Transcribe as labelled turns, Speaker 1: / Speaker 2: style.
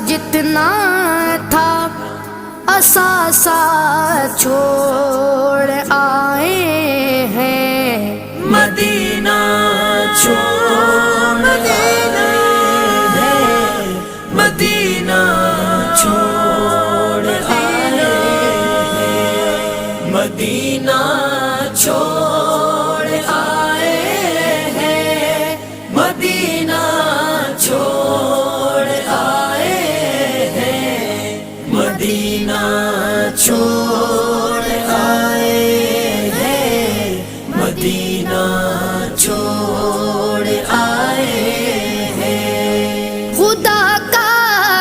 Speaker 1: जितना था असासा छोड़ आए हैं।
Speaker 2: मदीना छोड़ आए हैं, मदीना छोड़ आए हैं, मदीना छोड़ आए हैं, मदीना छोड़ आए हैं, मदीना छोड़